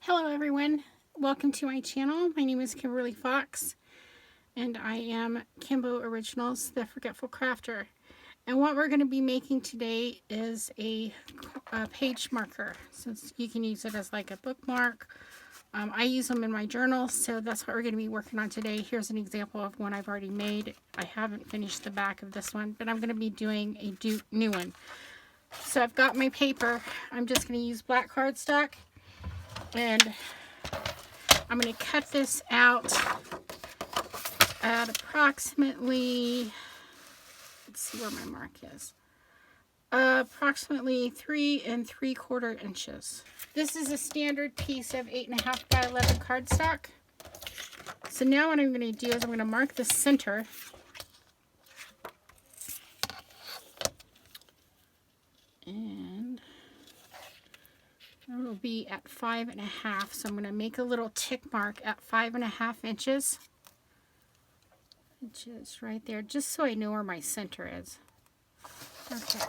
Hello everyone, welcome to my channel. My name is Kimberly Fox and I am Kimbo Originals, the Forgetful Crafter. And what we're going to be making today is a page marker. So you can use it as like a bookmark. I use them in my journal, so that's what we're going to be working on today. Here's an example of one I've already made. I haven't finished the back of this one, but I'm going to be doing a new one. So I've got my paper. I'm just going to use black cardstock. And I'm going to cut this out at approximately, let's see where my mark is, approximately 3 3/4 inches. This is a standard piece of 8.5 by 11 cardstock. So now what I'm going to do is I'm going to mark the center. And it'll be at 5.5, so I'm going to make a little tick mark at 5.5 inches. Right there, just so I know where my center is. Okay,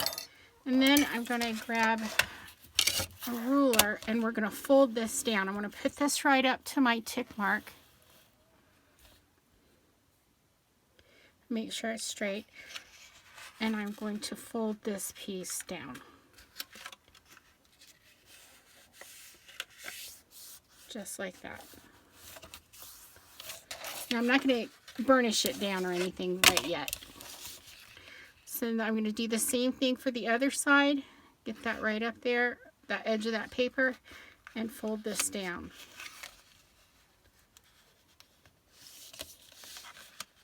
and then I'm going to grab a ruler and we're going to fold this down. I'm going to put this right up to my tick mark. Make sure it's straight. And I'm going to fold this piece down. Just like that. Now I'm not going to burnish it down or anything right yet. So I'm going to do the same thing for the other side. Get that right up there, that edge of that paper, and fold this down.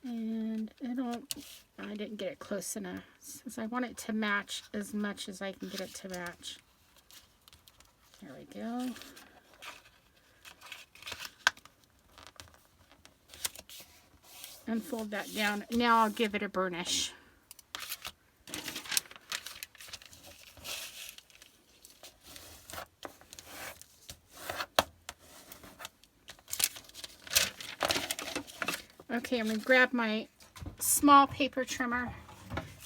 And I didn't get it close enough, since I want it to match as much as I can get it to match. There we go. And fold that down. Now I'll give it a burnish. Okay, I'm going to grab my small paper trimmer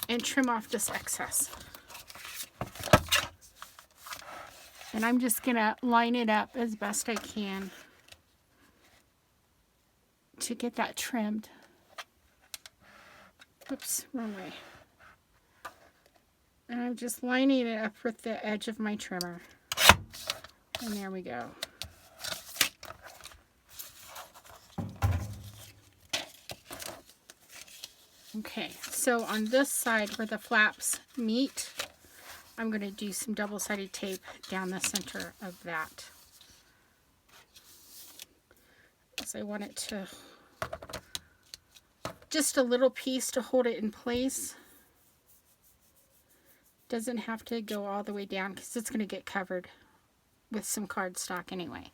and trim off this excess. And I'm just going to line it up as best I can to get that trimmed. Oops, wrong way. And I'm just lining it up with the edge of my trimmer. And there we go. Okay, so on this side where the flaps meet, I'm going to do some double-sided tape down the center of that. Because I want it to, just a little piece to hold it in place. Doesn't have to go all the way down because it's going to get covered with some cardstock anyway.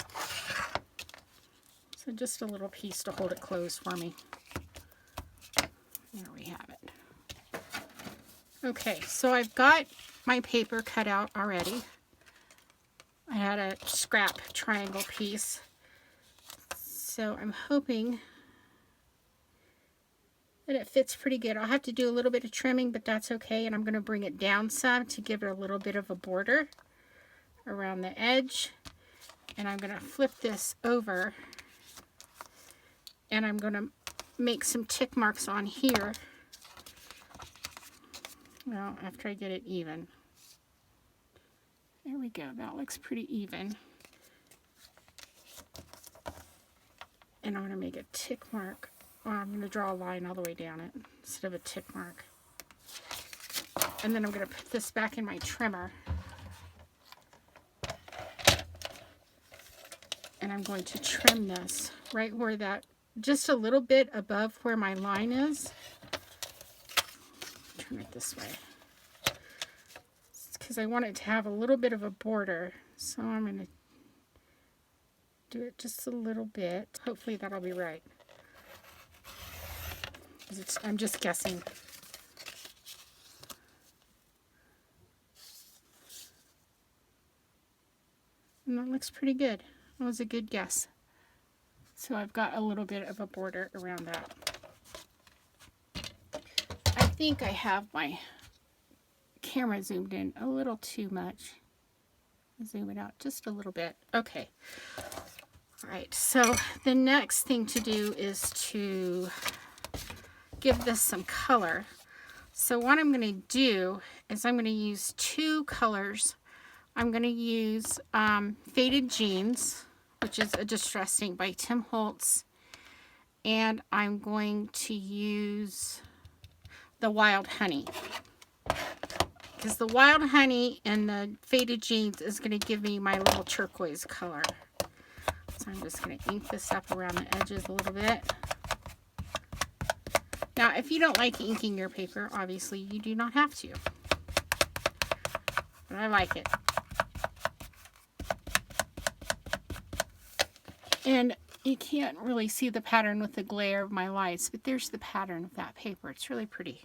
So just a little piece to hold it closed for me. There we have it. Okay, so I've got my paper cut out already. I had a scrap triangle piece. So I'm hoping that it fits pretty good. I'll have to do a little bit of trimming, but that's okay. And I'm going to bring it down some to give it a little bit of a border around the edge. And I'm going to flip this over. And I'm going to make some tick marks on here. Well, after I get it even. There we go. That looks pretty even. And I'm going to make a tick mark. Or I'm going to draw a line all the way down it instead of a tick mark. And then I'm going to put this back in my trimmer. And I'm going to trim this right where that, just a little bit above where my line is. Turn it this way. It's because I want it to have a little bit of a border. So I'm going to do it just a little bit. Hopefully that'll be right. I'm just guessing. And that looks pretty good. That was a good guess. So I've got a little bit of a border around that. I think I have my camera zoomed in a little too much. Zoom it out just a little bit. Okay. All right, so the next thing to do is to give this some color. So what I'm going to do is I'm going to use two colors. I'm going to use Faded Jeans, which is a distress ink by Tim Holtz, and I'm going to use the Wild Honey, because the Wild Honey and the Faded Jeans is going to give me my little turquoise color. So I'm just going to ink this up around the edges a little bit. Now, if you don't like inking your paper, obviously you do not have to, but I like it. And you can't really see the pattern with the glare of my lights, but there's the pattern of that paper. It's really pretty.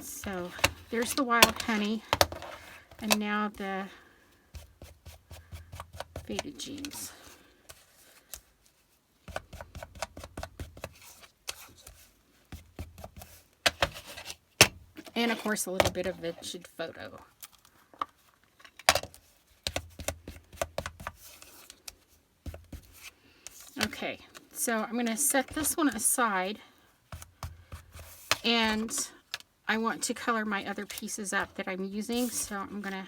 So there's the Wild Honey, and now the Faded Jeans. And of course a little bit of vintage photo. Okay, so I'm going to set this one aside, and I want to color my other pieces up that I'm using, so I'm going to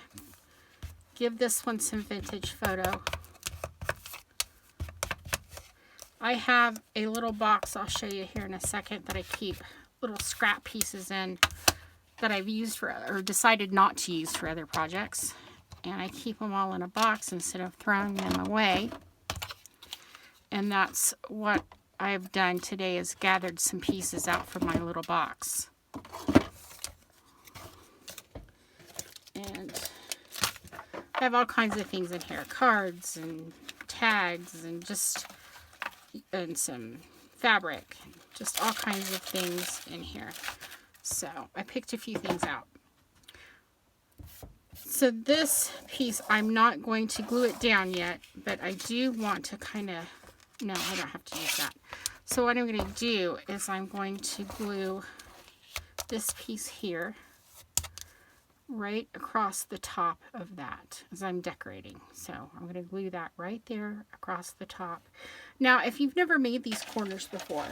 give this one some vintage photo. I have a little box I'll show you here in a second that I keep little scrap pieces in that I've used for or decided not to use for other projects, and I keep them all in a box instead of throwing them away. And that's what I've done today, is gathered some pieces out from my little box. And I have all kinds of things in here, cards and tags and some fabric, just all kinds of things in here. So I picked a few things out. So this piece, I'm not going to glue it down yet, but I do want to kind of, no, I don't have to use that. So what I'm going to do is I'm going to glue this piece here right across the top of that as I'm decorating. So I'm going to glue that right there across the top. Now, if you've never made these corners before,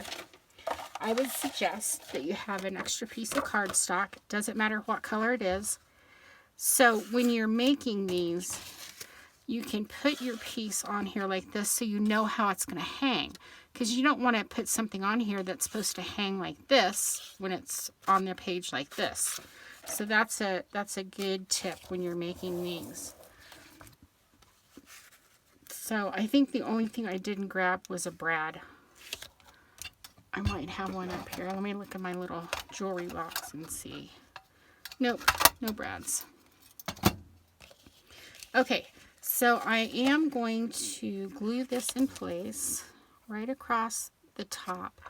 I would suggest that you have an extra piece of cardstock. Doesn't matter what color it is. So when you're making these, you can put your piece on here like this so you know how it's going to hang. Because you don't want to put something on here that's supposed to hang like this when it's on the page like this. So that's a good tip when you're making these. So I think the only thing I didn't grab was a brad. I might have one up here. Let me look at my little jewelry box and see. Nope, no brads. Okay, so I am going to glue this in place right across the top.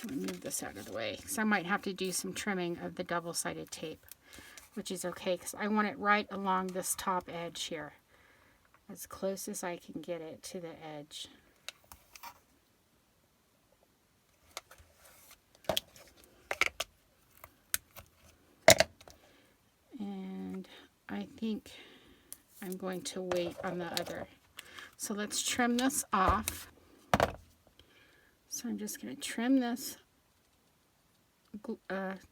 Let me move this out of the way because I might have to do some trimming of the double-sided tape, which is okay because I want it right along this top edge here, as close as I can get it to the edge. And I think I'm going to wait on the other. So let's trim this off. So I'm just going to trim this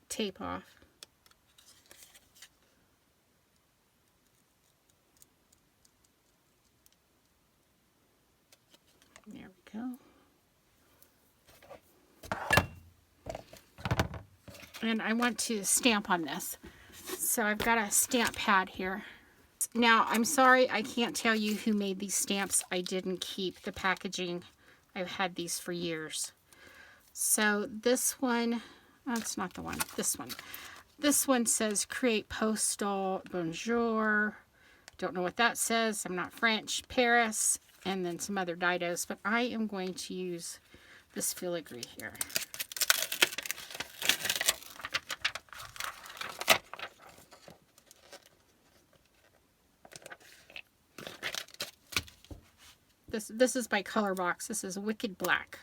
tape off. There we go. And I want to stamp on this. So I've got a stamp pad here. Now, I'm sorry I can't tell you who made these stamps. I didn't keep the packaging. I've had these for years. So this one, oh, it's not the one, this one. This one says Create Postal Bonjour. Don't know what that says. I'm not French. Paris, and then some other didos. But I am going to use this filigree here. This is by Color Box. This is Wicked Black.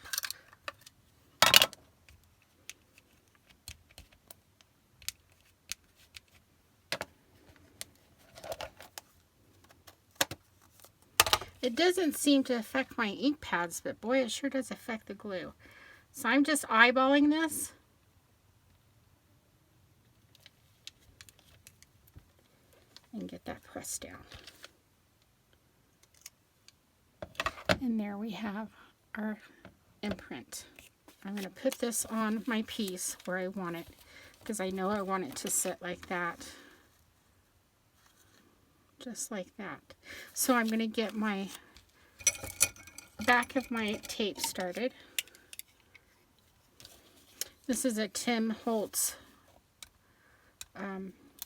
It doesn't seem to affect my ink pads, but boy, it sure does affect the glue. So I'm just eyeballing this. And get that pressed down. And there we have our imprint. I'm going to put this on my piece where I want it, because I know I want it to sit like that. Just like that. So I'm going to get my back of my tape started. This is a Tim Holtz,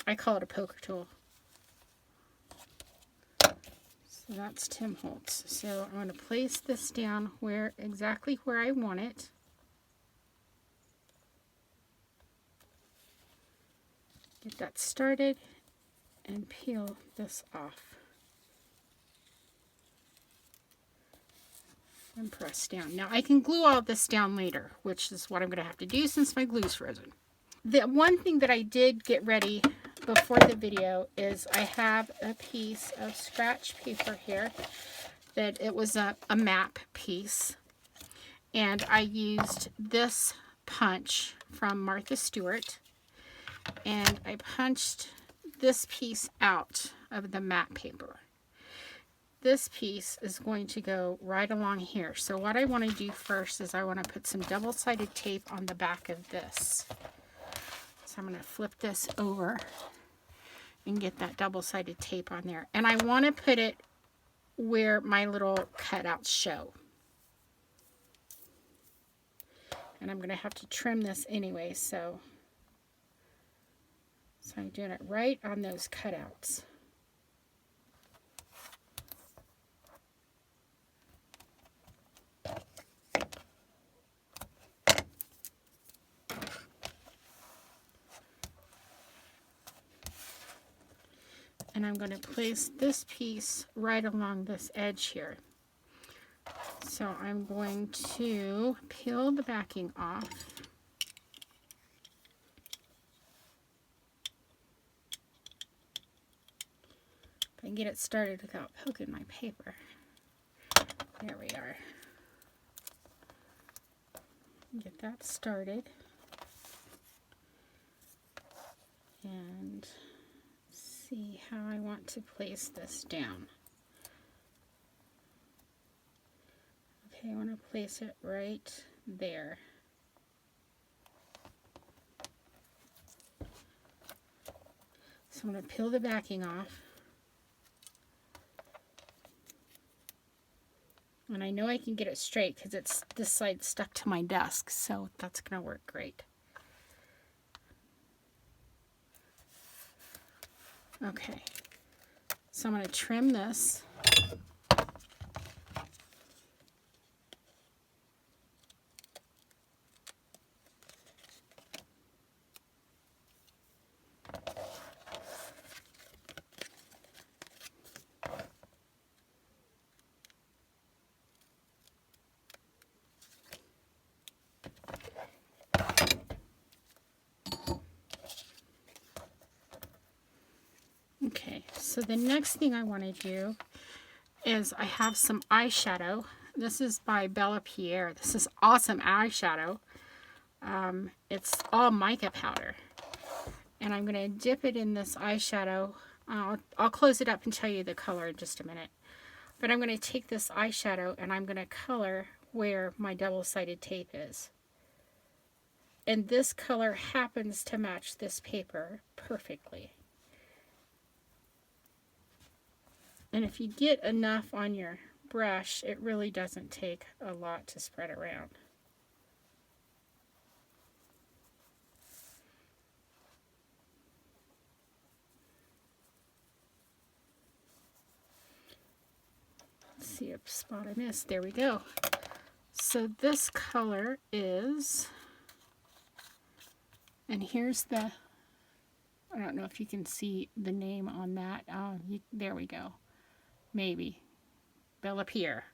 I call it a poker tool. So that's Tim Holtz. So I'm going to place this down exactly where I want it. Get that started and peel this off. And press down. Now I can glue all this down later, which is what I'm going to have to do since my glue's frozen. The one thing that I did get ready before the video is I have a piece of scratch paper here that it was a map piece, and I used this punch from Martha Stewart, and I punched this piece out of the map paper. This piece is going to go right along here. So what I want to do first is I want to put some double-sided tape on the back of this. So I'm going to flip this over and get that double-sided tape on there. And I want to put it where my little cutouts show. And I'm going to have to trim this anyway, so I'm doing it right on those cutouts. And I'm going to place this piece right along this edge here. So I'm going to peel the backing off. If I can get it started without poking my paper. There we are. Get that started. And see how I want to place this down. Okay, I want to place it right there. So I'm going to peel the backing off. And I know I can get it straight because it's this side stuck to my desk, so that's going to work great. Okay, so I'm going to trim this. Okay, so the next thing I want to do is I have some eyeshadow. This is by Bella Pierre. This is awesome eyeshadow. It's all mica powder. And I'm going to dip it in this eyeshadow. I'll close it up and tell you the color in just a minute. But I'm going to take this eyeshadow and I'm going to color where my double-sided tape is. And this color happens to match this paper perfectly. And if you get enough on your brush, it really doesn't take a lot to spread around. Let's see a spot I missed. There we go. So this color is, and here's the, I don't know if you can see the name on that. There we go. Maybe. Bella Pierre.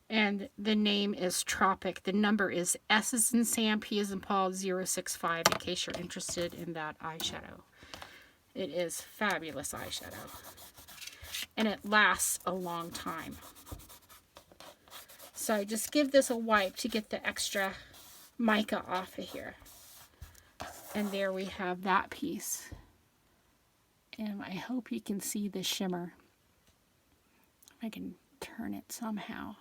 And the name is Tropic. The number is S as in Sam, P as in Paul, 065, in case you're interested in that eyeshadow. It is fabulous eyeshadow. And it lasts a long time. So I just give this a wipe to get the extra mica off of here. And there we have that piece. And I hope you can see the shimmer. If I can turn it somehow.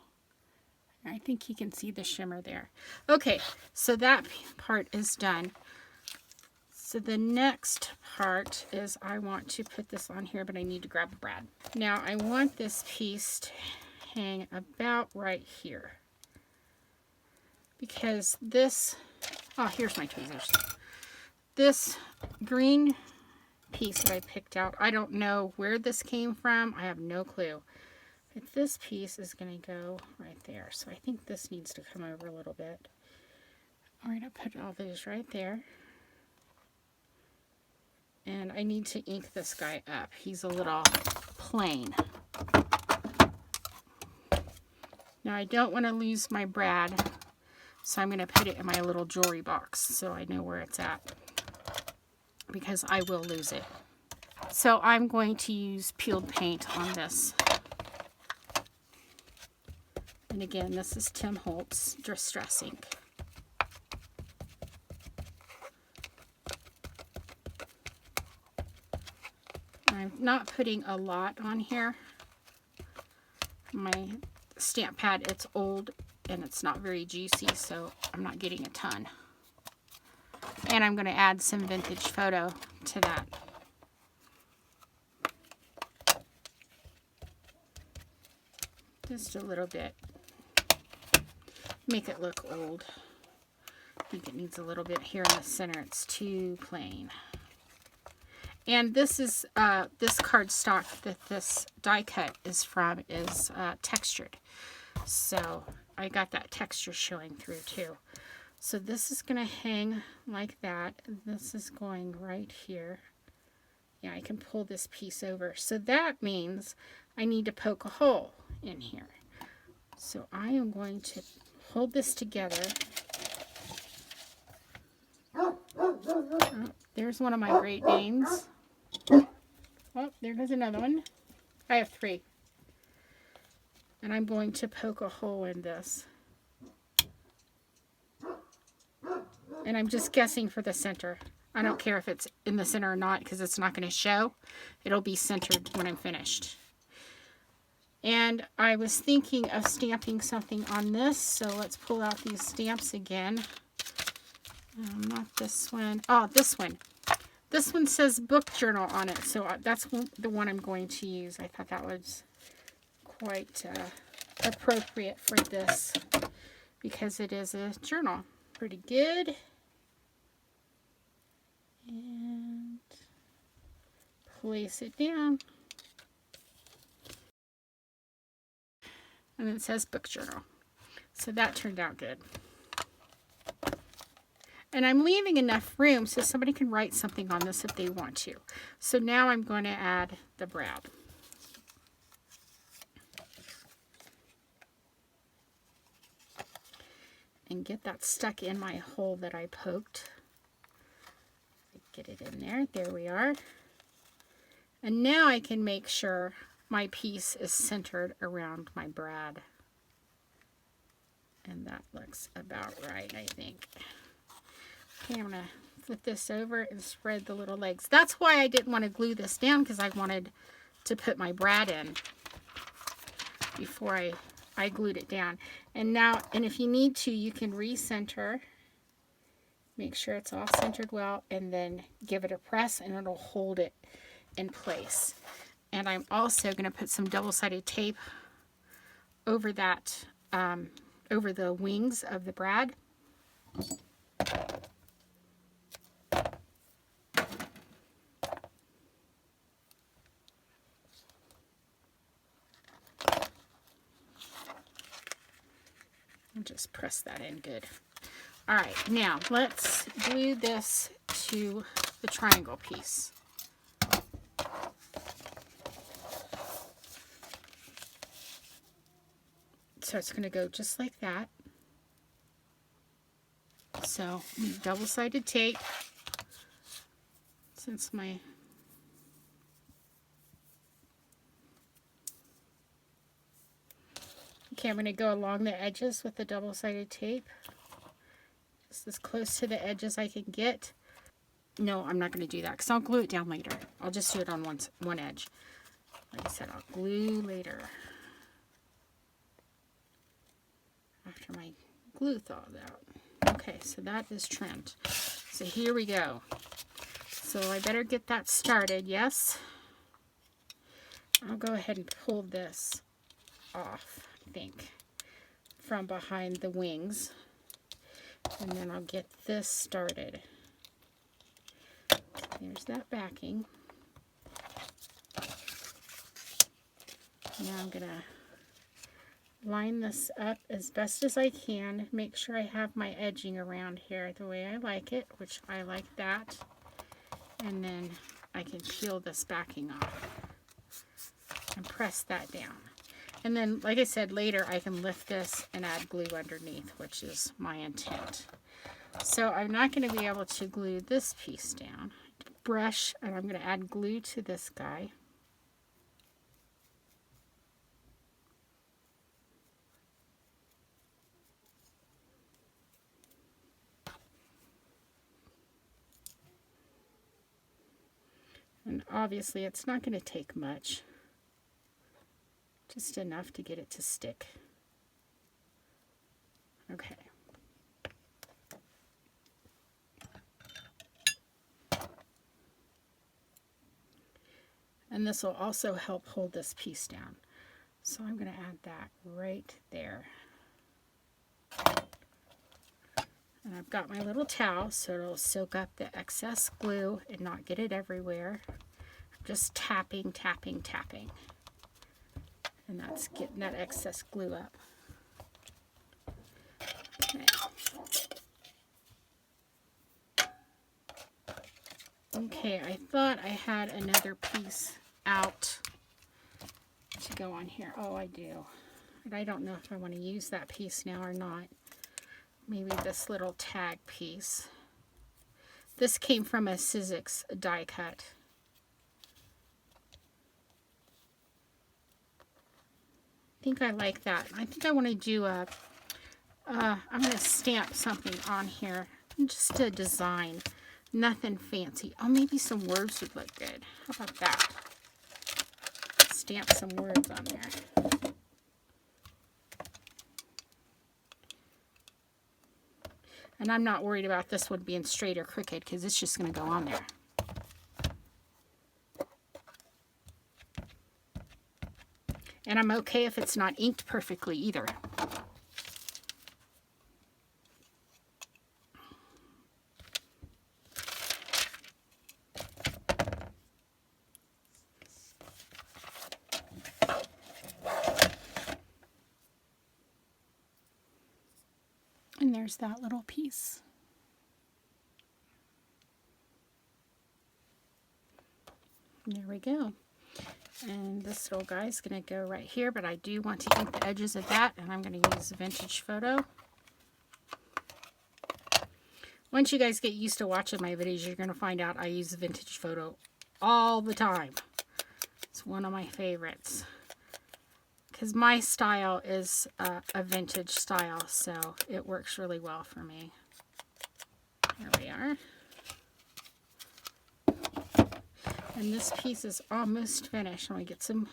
I think you can see the shimmer there. Okay, so that part is done. So the next part is I want to put this on here, but I need to grab a brad. Now I want this piece to hang about right here. Because this, oh, here's my tweezers. This green piece that I picked out, I don't know where this came from. I have no clue. But this piece is going to go right there. So I think this needs to come over a little bit. All right, I put all those right there. And I need to ink this guy up. He's a little plain. Now I don't want to lose my brad, so I'm going to put it in my little jewelry box so I know where it's at, because I will lose it. So I'm going to use peeled paint on this. And again, this is Tim Holtz Distress Ink. I'm not putting a lot on here. My stamp pad, it's old and it's not very juicy, so I'm not getting a ton. And I'm going to add some vintage photo to that. Just a little bit. Make it look old. I think it needs a little bit here in the center. It's too plain. And this is this cardstock that this die cut is from is textured. So I got that texture showing through too. So this is going to hang like that. This is going right here. Yeah, I can pull this piece over. So that means I need to poke a hole in here. So I am going to hold this together. Oh, there's one of my Great Danes. Oh, there goes another one. I have 3. And I'm going to poke a hole in this. And I'm just guessing for the center. I don't care if it's in the center or not, because it's not going to show. It'll be centered when I'm finished. And I was thinking of stamping something on this, so let's pull out these stamps again. Not this one. Oh, this one. This one says book journal on it, so that's the one I'm going to use. I thought that was quite appropriate for this, because it is a journal. Pretty good. And place it down. And it says book journal. So that turned out good. And I'm leaving enough room so somebody can write something on this if they want to. So now I'm going to add the brad. And get that stuck in my hole that I poked. Get it in there. There we are. And now I can make sure my piece is centered around my brad. And that looks about right, I think. Okay, I'm going to flip this over and spread the little legs. That's why I didn't want to glue this down, because I wanted to put my brad in before I glued it down. And now, and if you need to, you can recenter. Make sure it's all centered well, and then give it a press, and it'll hold it in place. And I'm also going to put some double-sided tape over that, over the wings of the brad. And just press that in good. All right, now let's glue this to the triangle piece. So it's going to go just like that. So double-sided tape, since my Okay, I'm going to go along the edges with the double-sided tape. Just as close to the edge as I can get. No, I'm not going to do that because I'll glue it down later. I'll just do it on one edge. Like I said, I'll glue later. After my glue thawed out. Okay, so that is trimmed. So here we go. So I better get that started, yes? I'll go ahead and pull this off, I think, from behind the wings. And then I'll get this started. There's that backing. Now I'm going to line this up as best as I can. Make sure I have my edging around here the way I like it, which I like that. And then I can peel this backing off and press that down. And then, like I said, later I can lift this and add glue underneath, which is my intent. So I'm not going to be able to glue this piece down. Brush, and I'm going to add glue to this guy. And obviously it's not going to take much. Just enough to get it to stick. Okay. And this will also help hold this piece down. So I'm going to add that right there. And I've got my little towel so it'll soak up the excess glue and not get it everywhere. I'm just tapping, tapping, tapping. And that's getting that excess glue up. Okay. Okay, I thought I had another piece out to go on here. Oh, I do. But I don't know if I want to use that piece now or not. Maybe this little tag piece. This came from a Sizzix die cut. I think I like that. I think I want to do a, I'm going to stamp something on here. Just a design. Nothing fancy. Oh, maybe some words would look good. How about that? Stamp some words on there. And I'm not worried about this one being straight or crooked because it's just going to go on there. And I'm okay if it's not inked perfectly either. And there's that little piece. There we go. And this little guy's going to go right here, but I do want to ink the edges of that, and I'm going to use Vintage Photo. Once you guys get used to watching my videos, you're going to find out I use Vintage Photo all the time. It's one of my favorites. Because my style is a vintage style, so it works really well for me. There we are. And this piece is almost finished. I'm going to get some,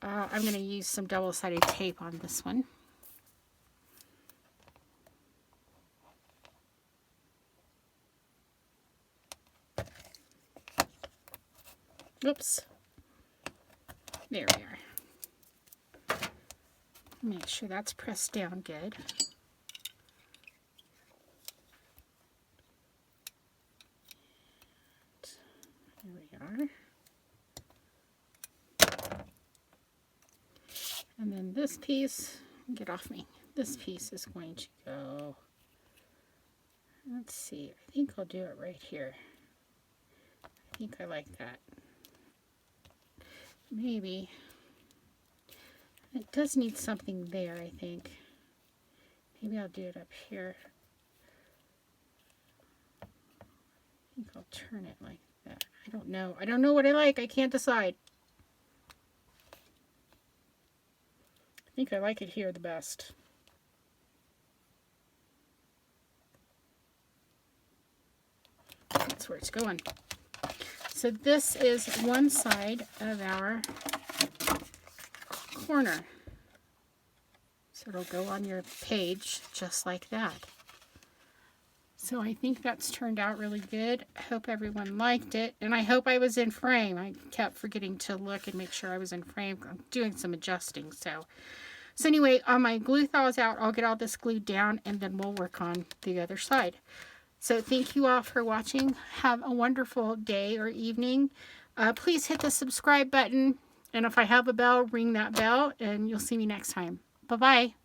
I'm going to use some double-sided tape on this one. Oops. There we are. Make sure that's pressed down good. There we are. And then this piece, get off me. This piece is going to go, let's see, I think I'll do it right here. I think I like that. Maybe. It does need something there, I think. Maybe I'll do it up here. I think I'll turn it like that. I don't know. I don't know what I like. I can't decide. I think I like it here the best. That's where it's going. So this is one side of our corner. So it'll go on your page just like that. So I think that's turned out really good. I hope everyone liked it. And I hope I was in frame. I kept forgetting to look and make sure I was in frame. I'm doing some adjusting. So anyway, on my glue thaws out, I'll get all this glued down and then we'll work on the other side. So thank you all for watching. Have a wonderful day or evening. Please hit the subscribe button. And if I have a bell, ring that bell and you'll see me next time. Bye-bye.